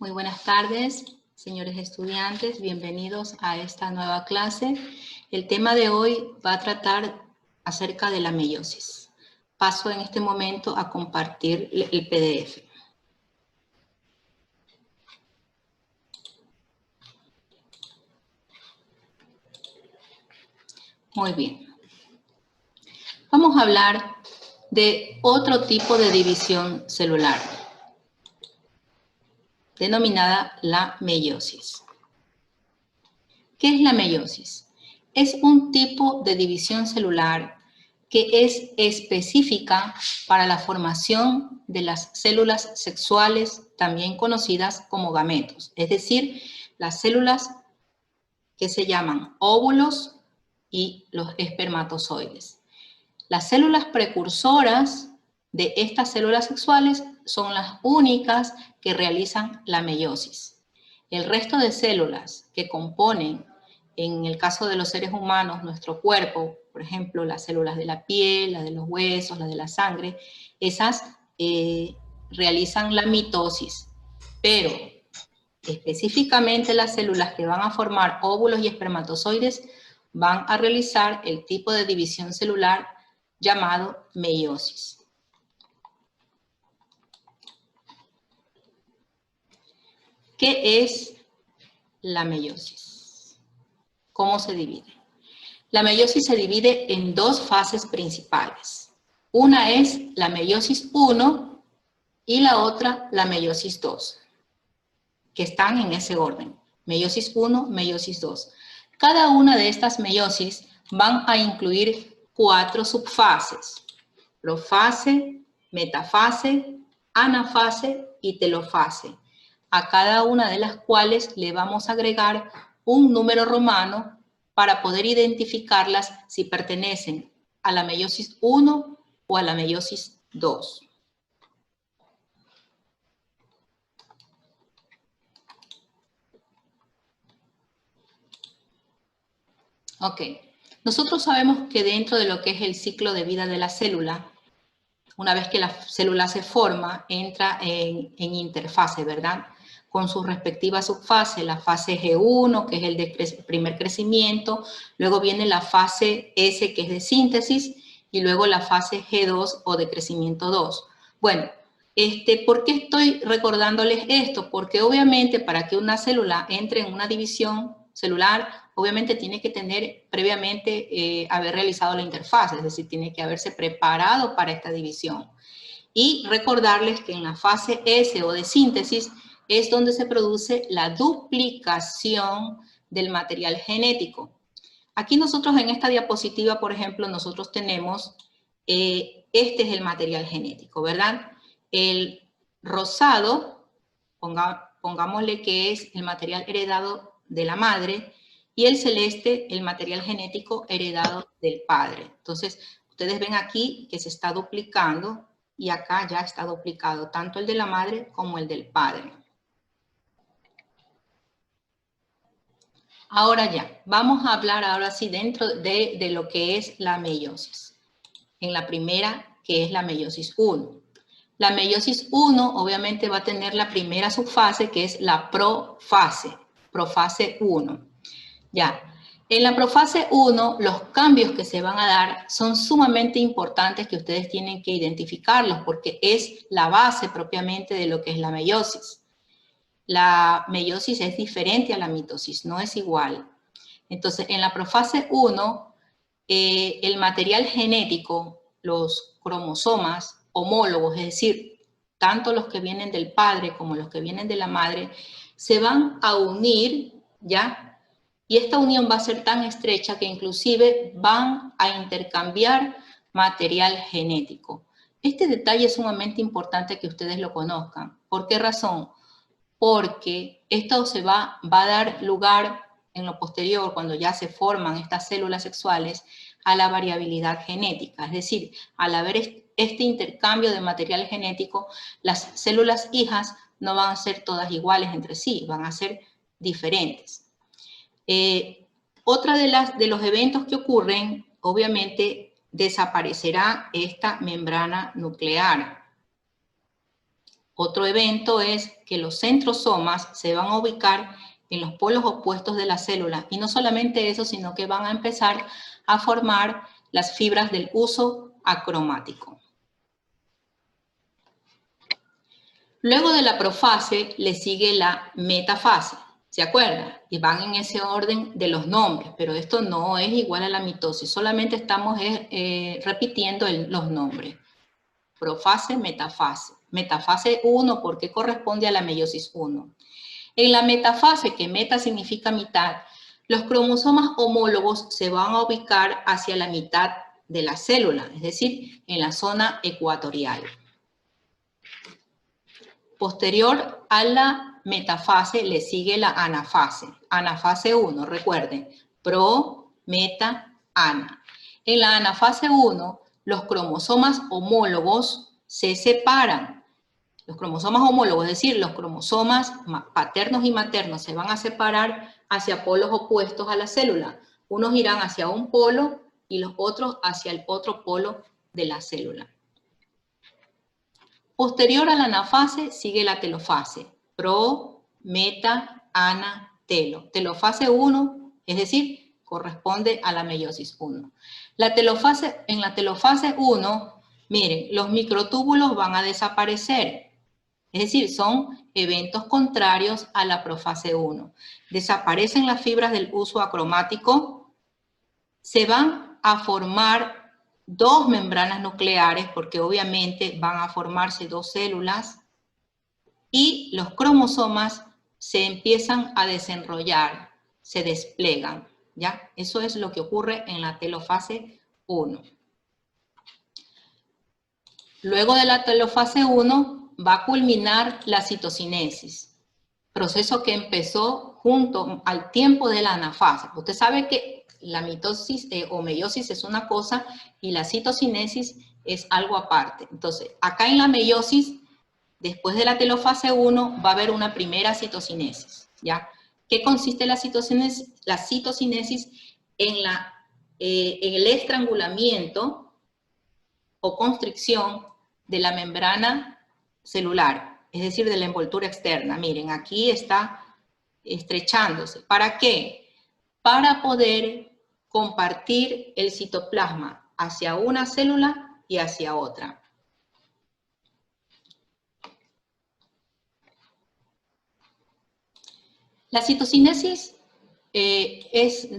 Muy buenas tardes, señores estudiantes. Bienvenidos a esta nueva clase. El tema de hoy va a tratar acerca de la meiosis. Paso en este momento a compartir el PDF. Muy bien. Vamos a hablar de otro tipo de división celular, denominada la meiosis. ¿Qué es la meiosis? Es un tipo de división celular que es específica para la formación de las células sexuales, también conocidas como gametos, es decir, las células que se llaman óvulos y los espermatozoides. Las células precursoras de estas células sexuales son las únicas que realizan la meiosis. El resto de células que componen, en el caso de los seres humanos, nuestro cuerpo, por ejemplo, las células de la piel, las de los huesos, las de la sangre, esas realizan la mitosis, pero específicamente las células que van a formar óvulos y espermatozoides van a realizar el tipo de división celular llamado meiosis. ¿Qué es la meiosis? ¿Cómo se divide? La meiosis se divide en dos fases principales. Una es la meiosis 1 y la otra la meiosis 2, que están en ese orden. Meiosis 1, meiosis 2. Cada una de estas meiosis van a incluir 4 subfases: profase, metafase, anafase y telofase, a cada una de las cuales le vamos a agregar un número romano para poder identificarlas si pertenecen a la meiosis 1 o a la meiosis 2. Ok, nosotros sabemos que dentro de lo que es el ciclo de vida de la célula, una vez que la célula se forma, entra en interfase, ¿verdad? Con sus respectivas subfases, la fase G1, que es el de primer crecimiento, luego viene la fase S, que es de síntesis, y luego la fase G2 o de crecimiento 2. Bueno, ¿por qué estoy recordándoles esto? Porque obviamente para que una célula entre en una división celular, obviamente tiene que tener previamente haber realizado la interfaz, es decir, tiene que haberse preparado para esta división. Y recordarles que en la fase S o de síntesis es donde se produce la duplicación del material genético. Aquí nosotros en esta diapositiva, por ejemplo, nosotros tenemos, este es el material genético, ¿verdad? El rosado, pongámosle que es el material heredado de la madre, y el celeste, el material genético heredado del padre. Entonces, ustedes ven aquí que se está duplicando y acá ya está duplicado tanto el de la madre como el del padre. Ahora ya, vamos a hablar ahora sí dentro de lo que es la meiosis. En la primera, que es la meiosis 1. La meiosis 1 obviamente va a tener la primera subfase, que es la profase 1. Ya, en la profase 1, los cambios que se van a dar son sumamente importantes, que ustedes tienen que identificarlos porque es la base propiamente de lo que es la meiosis. La meiosis es diferente a la mitosis, no es igual. Entonces, en la profase 1, el material genético, los cromosomas homólogos, es decir, tanto los que vienen del padre como los que vienen de la madre, se van a unir, ¿ya? Y esta unión va a ser tan estrecha que inclusive van a intercambiar material genético. Este detalle es sumamente importante que ustedes lo conozcan. ¿Por qué razón? Porque esto va a dar lugar en lo posterior, cuando ya se forman estas células sexuales, a la variabilidad genética. Es decir, al haber este intercambio de material genético, las células hijas no van a ser todas iguales entre sí, van a ser diferentes. Otra de los eventos que ocurren, obviamente, desaparecerá esta membrana nuclear. Otro evento es que los centrosomas se van a ubicar en los polos opuestos de la célula. Y no solamente eso, sino que van a empezar a formar las fibras del uso acromático. Luego de la profase le sigue la metafase, ¿se acuerdan? Y van en ese orden de los nombres, pero esto no es igual a la mitosis, solamente estamos repitiendo los nombres. Profase, metafase. Metafase 1 porque corresponde a la meiosis 1. En la metafase, que meta significa mitad, los cromosomas homólogos se van a ubicar hacia la mitad de la célula, es decir, en la zona ecuatorial. Posterior a la metafase le sigue la anafase. Anafase 1, recuerden, pro, meta, ana. En la anafase 1, los cromosomas homólogos se separan. Los cromosomas homólogos, es decir, los cromosomas paternos y maternos se van a separar hacia polos opuestos a la célula. Unos irán hacia un polo y los otros hacia el otro polo de la célula. Posterior a la anafase sigue la telofase. Pro, meta, ana, telo. Telofase 1, es decir, corresponde a la meiosis 1. En la telofase 1, miren, los microtúbulos van a desaparecer. Es decir, son eventos contrarios a la profase 1. Desaparecen las fibras del uso acromático, se van a formar dos membranas nucleares, porque obviamente van a formarse dos células, y los cromosomas se empiezan a desenrollar, se desplegan, ¿ya? Eso es lo que ocurre en la telofase 1. Luego de la telofase 1, va a culminar la citocinesis, proceso que empezó junto al tiempo de la anafase. Usted sabe que la mitosis o meiosis es una cosa y la citocinesis es algo aparte. Entonces, acá en la meiosis, después de la telofase 1, va a haber una primera citocinesis, ¿ya? ¿Qué consiste la citocinesis? La citocinesis en el estrangulamiento o constricción de la membrana celular, es decir, de la envoltura externa. Miren, aquí está estrechándose. ¿Para qué? Para poder compartir el citoplasma hacia una célula y hacia otra. La citocinesis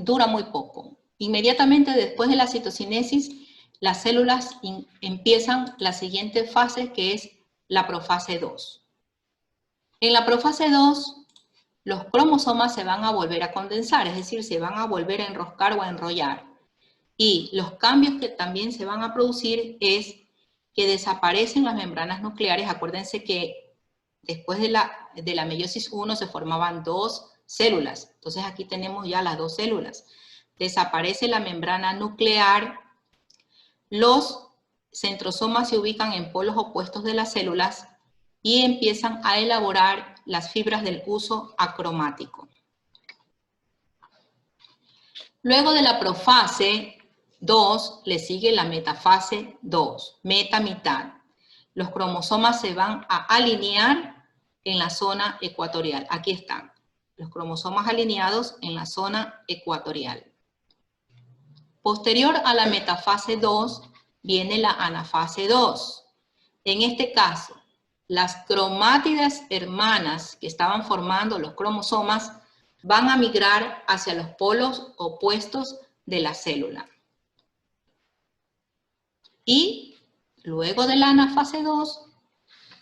dura muy poco. Inmediatamente después de la citocinesis, las células empiezan la siguiente fase, que es la profase 2. En la profase 2, los cromosomas se van a volver a condensar, es decir, se van a volver a enroscar o a enrollar. Y los cambios que también se van a producir es que desaparecen las membranas nucleares. Acuérdense que después de la meiosis 1 se formaban dos células. Entonces aquí tenemos ya las dos células. Desaparece la membrana nuclear. Los centrosomas se ubican en polos opuestos de las células y empiezan a elaborar las fibras del uso acromático. Luego de la profase 2 le sigue la metafase 2, meta mitad. Los cromosomas se van a alinear en la zona ecuatorial. Aquí están, los cromosomas alineados en la zona ecuatorial. Posterior a la metafase 2 viene la anafase 2. En este caso, las cromátidas hermanas que estaban formando los cromosomas van a migrar hacia los polos opuestos de la célula. Y luego de la anafase 2,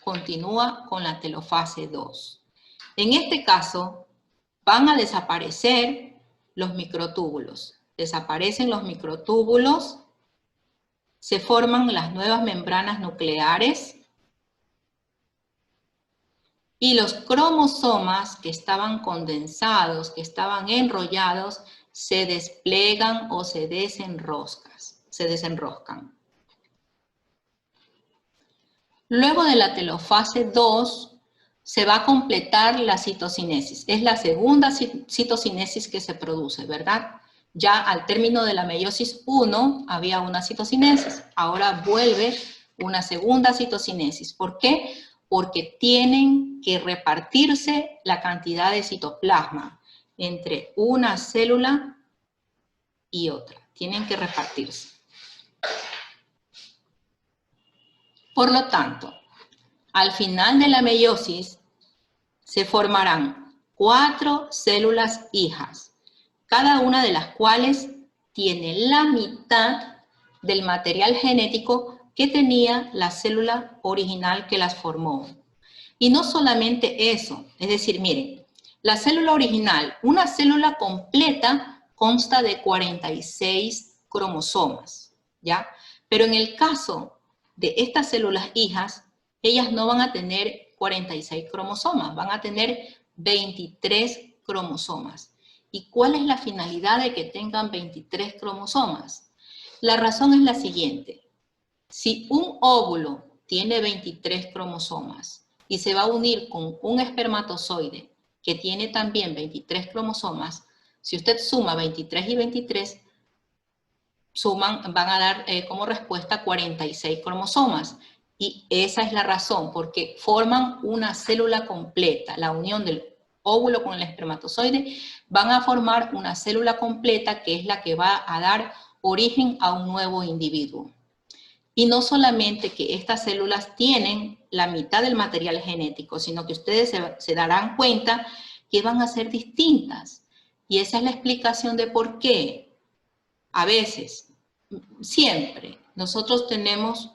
continúa con la telofase 2. En este caso, van a desaparecer los microtúbulos. Desaparecen los microtúbulos, se forman las nuevas membranas nucleares y los cromosomas que estaban condensados, que estaban enrollados, se desplegan o se desenroscan. Luego de la telofase 2, se va a completar la citocinesis. Es la segunda citocinesis que se produce, ¿verdad? Ya al término de la meiosis 1 había una citocinesis. Ahora vuelve una segunda citocinesis. ¿Por qué? porque tienen que repartirse la cantidad de citoplasma entre una célula y otra. Tienen que repartirse. Por lo tanto, al final de la meiosis se formarán 4 células hijas, cada una de las cuales tiene la mitad del material genético que tenía la célula original que las formó. Y no solamente eso, es decir, miren, la célula original, una célula completa consta de 46 cromosomas, ¿ya? Pero en el caso de estas células hijas, ellas no van a tener 46 cromosomas, van a tener 23 cromosomas. ¿Y cuál es la finalidad de que tengan 23 cromosomas? La razón es la siguiente. Si un óvulo tiene 23 cromosomas y se va a unir con un espermatozoide que tiene también 23 cromosomas, si usted suma 23 y 23, van a dar como respuesta 46 cromosomas. Y esa es la razón, porque forman una célula completa. La unión del óvulo con el espermatozoide van a formar una célula completa que es la que va a dar origen a un nuevo individuo. Y no solamente que estas células tienen la mitad del material genético, sino que ustedes se darán cuenta que van a ser distintas. Y esa es la explicación de por qué. A veces, siempre, nosotros tenemos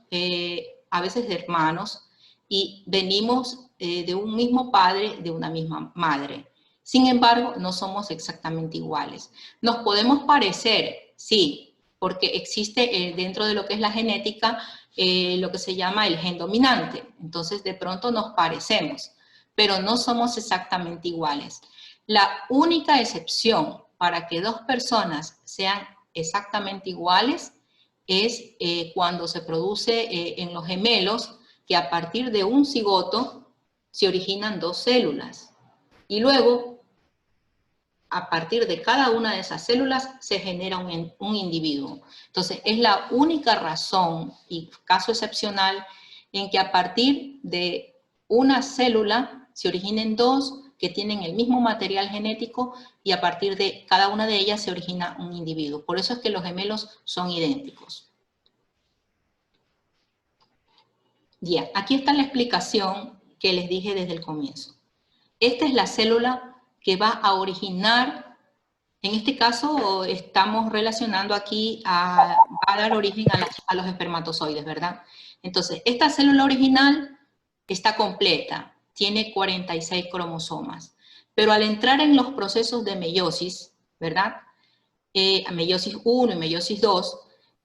a veces hermanos y venimos de un mismo padre, de una misma madre. Sin embargo, no somos exactamente iguales. Nos podemos parecer, sí, porque existe dentro de lo que es la genética lo que se llama el gen dominante. Entonces, de pronto nos parecemos, pero no somos exactamente iguales. La única excepción para que dos personas sean exactamente iguales es cuando se produce en los gemelos, que a partir de un cigoto se originan 2 células. Y luego, a partir de cada una de esas células, se genera un individuo. Entonces, es la única razón y caso excepcional en que a partir de una célula se originen 2 que tienen el mismo material genético y a partir de cada una de ellas se origina un individuo. Por eso es que los gemelos son idénticos. Ya, aquí está la explicación que les dije desde el comienzo. Esta es la célula que va a originar, en este caso estamos relacionando aquí, va a dar origen a los espermatozoides, ¿verdad? Entonces, esta célula original está completa, tiene 46 cromosomas, pero al entrar en los procesos de meiosis, ¿verdad? Meiosis 1 y meiosis 2,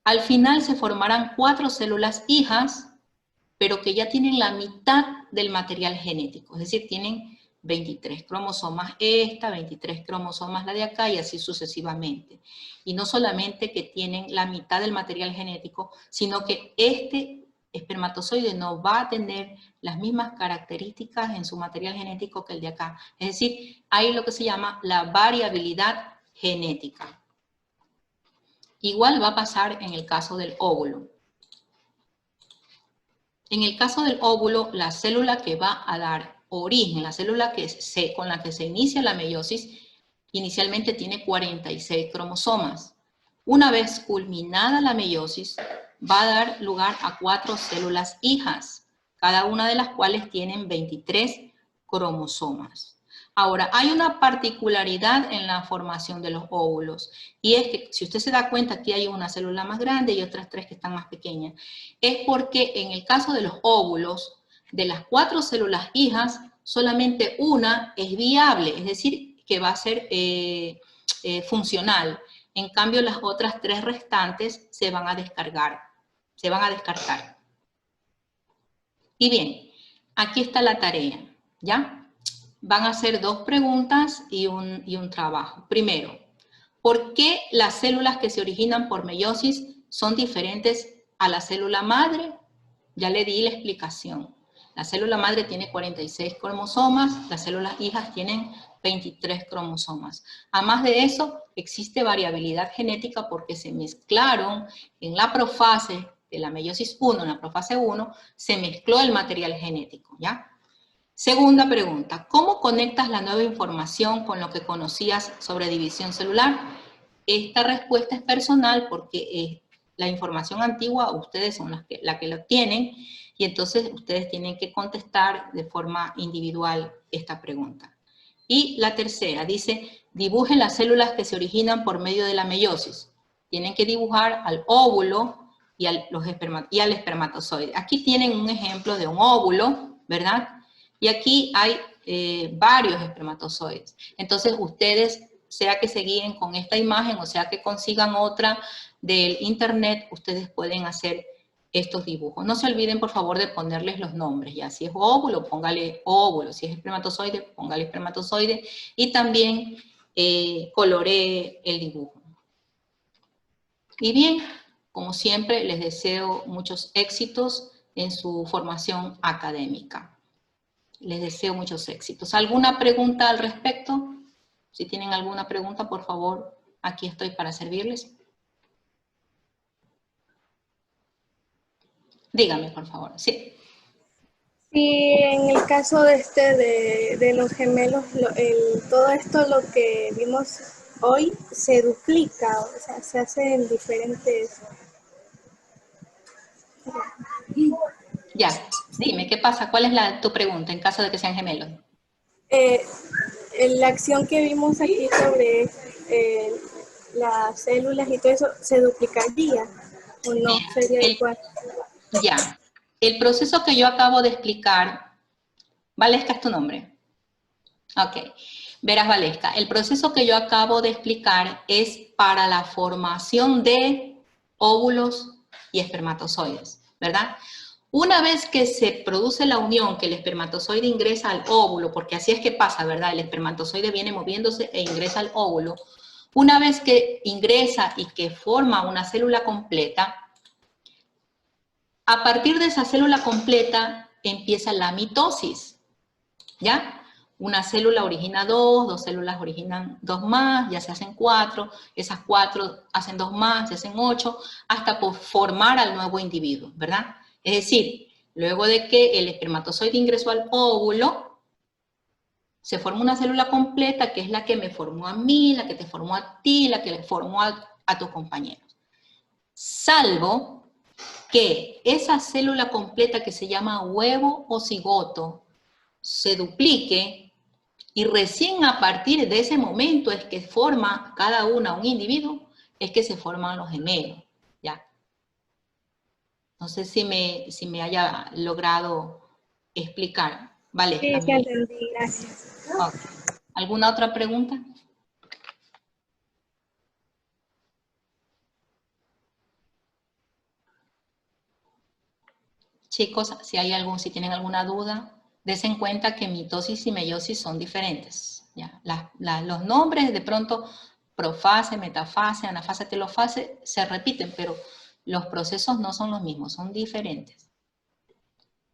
al final se formarán 4 células hijas, pero que ya tienen la mitad del material genético, es decir, tienen 23 cromosomas esta, 23 cromosomas la de acá y así sucesivamente. Y no solamente que tienen la mitad del material genético, sino que este espermatozoide no va a tener las mismas características en su material genético que el de acá. Es decir, hay lo que se llama la variabilidad genética. Igual va a pasar en el caso del óvulo. En el caso del óvulo, la célula que va a dar origen, la célula con la que se inicia la meiosis, inicialmente tiene 46 cromosomas. Una vez culminada la meiosis, va a dar lugar a 4 células hijas, cada una de las cuales tienen 23 cromosomas. Ahora, hay una particularidad en la formación de los óvulos, y es que si usted se da cuenta, aquí hay una célula más grande y otras 3 que están más pequeñas. Es porque en el caso de los óvulos, de las 4 células hijas, solamente una es viable, es decir, que va a ser funcional. En cambio, las otras 3 restantes se van a descartar. Y bien, aquí está la tarea, ¿ya? Van a hacer 2 preguntas y un trabajo. Primero, ¿por qué las células que se originan por meiosis son diferentes a la célula madre? Ya le di la explicación. La célula madre tiene 46 cromosomas, las células hijas tienen 23 cromosomas. Además de eso, existe variabilidad genética porque se mezclaron en la profase de la meiosis 1 en la profase 1, se mezcló el material genético, ¿ya? Segunda pregunta, ¿cómo conectas la nueva información con lo que conocías sobre división celular? Esta respuesta es personal porque la información antigua ustedes son la que lo tienen y entonces ustedes tienen que contestar de forma individual esta pregunta. Y la tercera dice, dibujen las células que se originan por medio de la meiosis. Tienen que dibujar al óvulo y al espermatozoide. Aquí tienen un ejemplo de un óvulo, ¿verdad? Y aquí hay varios espermatozoides. Entonces ustedes, sea que se guíen con esta imagen o sea que consigan otra del internet, ustedes pueden hacer estos dibujos. No se olviden, por favor, de ponerles los nombres. Ya, si es óvulo, póngale óvulo. Si es espermatozoide, póngale espermatozoide. Y también coloree el dibujo. Y bien, como siempre, les deseo muchos éxitos en su formación académica. Les deseo muchos éxitos. ¿Alguna pregunta al respecto? Si tienen alguna pregunta, por favor, aquí estoy para servirles. Dígame, por favor. Sí. Sí, en el caso de los gemelos, todo esto lo que vimos hoy se duplica, o sea, se hace en diferentes... Ya, dime, ¿qué pasa? ¿Cuál es tu pregunta en caso de que sean gemelos? La acción que vimos aquí sobre las células y todo eso, ¿se duplicaría o no sería igual? Ya, el proceso que yo acabo de explicar, Valesca es tu nombre. Ok, verás Valesca, el proceso que yo acabo de explicar es para la formación de óvulos y espermatozoides, ¿verdad? Una vez que se produce la unión, que el espermatozoide ingresa al óvulo, porque así es que pasa, ¿verdad? El espermatozoide viene moviéndose e ingresa al óvulo. Una vez que ingresa y que forma una célula completa, a partir de esa célula completa empieza la mitosis, ¿ya? Una célula origina dos células originan dos más, ya se hacen 4, esas 4 hacen 2 más, se hacen 8, hasta por formar al nuevo individuo, ¿verdad? Es decir, luego de que el espermatozoide ingresó al óvulo, se forma una célula completa que es la que me formó a mí, la que te formó a ti, la que le formó a tus compañeros. Salvo que esa célula completa que se llama huevo o cigoto se duplique y recién a partir de ese momento es que forma cada una un individuo, es que se forman los gemelos, ¿ya? No sé si me haya logrado explicar. Vale, Sí, también. entendí, gracias. Okay. ¿Alguna otra pregunta? Chicos, si tienen alguna duda, des en cuenta que mitosis y meiosis son diferentes. ¿Ya? Los nombres de pronto, profase, metafase, anafase, telofase, se repiten, pero los procesos no son los mismos, son diferentes.